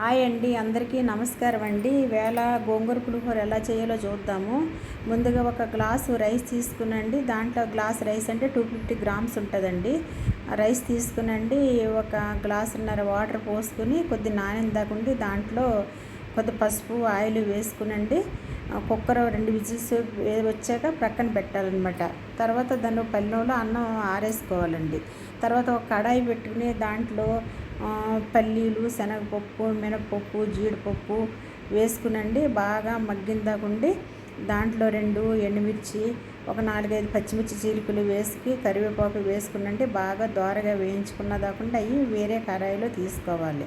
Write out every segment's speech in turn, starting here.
Hi అండి, అందరికీ నమస్కారం అండి. ఈవేళ గోంగూర పులిహోర ఎలా చేయాలో చూద్దాము. ముందుగా ఒక గ్లాసు రైస్ తీసుకునండి. దాంట్లో గ్లాస్ రైస్ అంటే 250 గ్రామ్స్ ఉంటుందండి. ఆ రైస్ తీసుకునండి, ఒక గ్లాసున్నర వాటర్ పోసుకుని కొద్ది నానిందాకుండి దాంట్లో కొద్ది పసుపు ఆయిల్ వేసుకునండి. కుక్కర్ 2 విజిల్స్ వచ్చాక ప్రక్కన పెట్టాలన్నమాట. తర్వాత దాన్ని పళ్ళెంలో అన్నం ఆరేసుకోవాలండి. తర్వాత ఒక కడాయి పెట్టుకుని దాంట్లో పల్లీలు, శనగపప్పు, మినపప్పు, జీడిపప్పు వేసుకునండి. బాగా మగ్గిందాకుండి దాంట్లో 2 ఎండుమిర్చి, ఒక 4-5 పచ్చిమిర్చి చీలికలు వేసుకు కరివేపాకు వేసుకునండి. బాగా దోరగా వేయించుకున్న దాకుండా అవి వేరే కడాయిలో తీసుకోవాలి.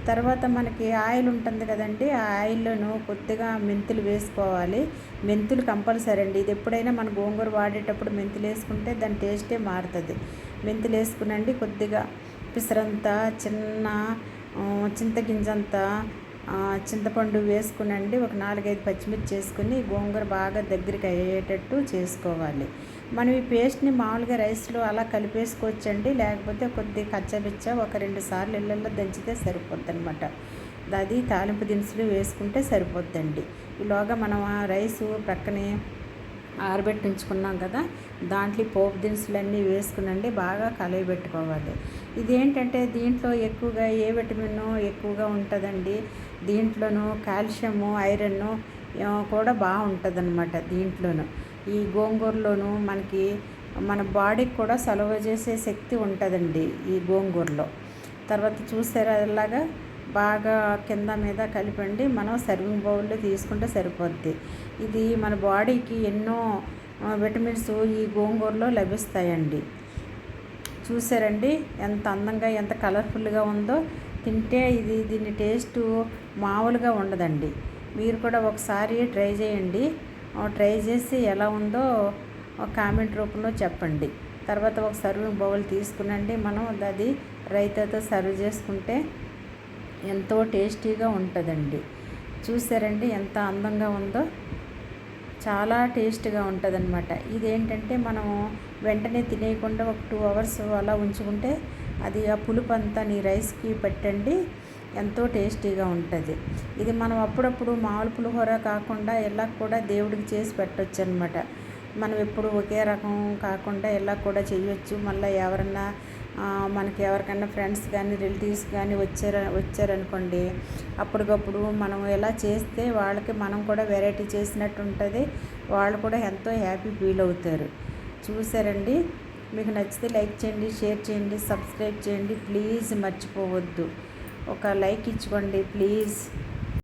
తర్వాత మనకి ఆయిల్ ఉంటుంది కదండి, ఆ ఆయిల్లోనూ కొద్దిగా మెంతులు వేసుకోవాలి. మెంతులు కంపల్సరీ అండి. ఇది ఎప్పుడైనా మన గోంగూర వాడేటప్పుడు మెంతులు వేసుకుంటే దాని టేస్టే మారుతుంది. మెంతులు వేసుకునండి. కొద్దిగా పిసరంతా చిన్న చింతగింజంతా చింతపండు వేసుకునండి. ఒక 4-5 పచ్చిమిర్చి వేసుకుని గోంగూర బాగా దగ్గరికి అయ్యేటట్టు చేసుకోవాలి. మనం ఈ పేస్ట్ని మామూలుగా రైస్లో అలా కలిపేసుకోవచ్చండి. లేకపోతే కొద్ది కచ్చపిచ్చ ఒక 2 సార్లు ఇళ్ళల్లో దంచితే సరిపోద్ది అనమాట. అది తాలింపు దినుసులు వేసుకుంటే సరిపోద్దండి. ఈలోగా మనం ఆ రైసు ప్రక్కనే ఆరబెట్టి ఉంచుకున్నాం కదా, దాంట్లో పోపు దినుసులన్నీ వేసుకునండి. బాగా కలయబెట్టుకోవాలి. ఇదేంటంటే దీంట్లో ఎక్కువగా ఏ విటమిన్ ఎక్కువగా ఉంటుందండి. దీంట్లోనూ కాల్షియము, ఐరన్ కూడా బాగుంటుంది అనమాట. దీంట్లోనూ ఈ గోంగూరలోనూ మనకి మన బాడీకి కూడా సలువ చేసే శక్తి ఉంటుందండి ఈ గోంగూరలో. తర్వాత చూసారా అలాగా బాగా కింద మీద కలిపండి. మనం సర్వింగ్ బౌల్లో తీసుకుంటే సరిపోద్ది. ఇది మన బాడీకి ఎన్నో విటమిన్స్ ఈ గోంగూరలో లభిస్తాయండి. చూసారండి ఎంత అందంగా, ఎంత కలర్ఫుల్గా ఉందో. తింటే దీని టేస్టు మామూలుగా ఉండదండి. మీరు కూడా ఒకసారి ట్రై చేయండి. ట్రై చేసి ఎలా ఉందో కామెంట్ రూపంలో చెప్పండి. తర్వాత ఒక సర్వింగ్ బౌల్ తీసుకునండి. మనం అది రైతాతో సర్వ్ చేసుకుంటే ఎంతో టేస్టీగా ఉంటుందండి. చూసారండి ఎంత అందంగా ఉందో. చాలా టేస్ట్గా ఉంటుందన్నమాట. ఇదేంటంటే మనం వెంటనే తినేయకుండా ఒక 2 అవర్స్ అలా ఉంచుకుంటే అది ఆ పులుపు అంతా నీ రైస్కి పెట్టండి. ఎంతో టేస్టీగా ఉంటుంది. ఇది మనం అప్పుడప్పుడు మామూలు పులిహోర కాకుండా ఇలా కూడా దేవుడికి చేసి పెట్టవచ్చు అనమాట. మనం ఎప్పుడు ఒకే రకం కాకుండా ఇలా కూడా చేయొచ్చు. మళ్ళీ మనకి ఎవరికైనా ఫ్రెండ్స్ కానీ రిలేటివ్స్ కానీ వచ్చారనుకోండి, అప్పటికప్పుడు మనం ఎలా చేస్తే వాళ్ళకి మనం కూడా వెరైటీ చేసినట్టు ఉంటుంది. వాళ్ళు కూడా ఎంతో హ్యాపీ ఫీల్ అవుతారు. చూసారండి, మీకు నచ్చితే లైక్ చేయండి, షేర్ చేయండి, సబ్స్క్రైబ్ చేయండి. ప్లీజ్ మర్చిపోవద్దు. ఒక లైక్ ఇచ్చుకోండి ప్లీజ్.